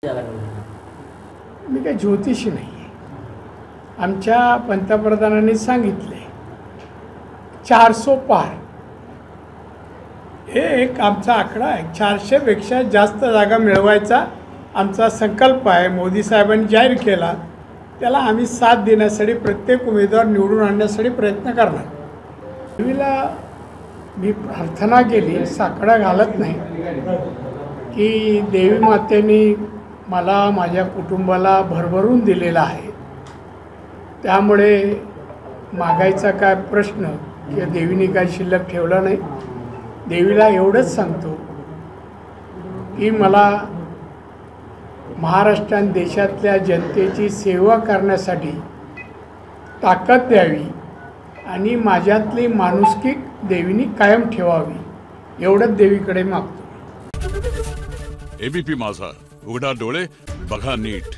मी काही ज्योतिषी नाही आहे. आमच्या पंतप्रधानांनी सांगितले 400 पार हे एक आमचा आकडा आहे. 400पेक्षा जास्त जागा मिळवायचा आमचा संकल्प आहे. मोदी साहेबांनी जाहीर केला. त्याला आम्ही साथ देण्यासाठी प्रत्येक उमेदवार निवडून आणण्यासाठी प्रयत्न करणार. देवीला मी प्रार्थना केली, साकडा घालत नाही, की देवी मातेने मला माझ्या कुटुंबाला भरभरून दिलेला आहे. त्यामुळे मागायचा काय प्रश्न किंवा देवीने काय शिल्लक ठेवला नाही. देवीला एवढंच सांगतो की मला महाराष्ट्र आणि देशातल्या जनतेची सेवा करण्यासाठी ताकद द्यावी आणि माझ्यातली माणुसकी देवीने कायम ठेवावी एवढंच देवीकडे मागतो. एबीपी माझा, उघडा डोळे बघा नीट.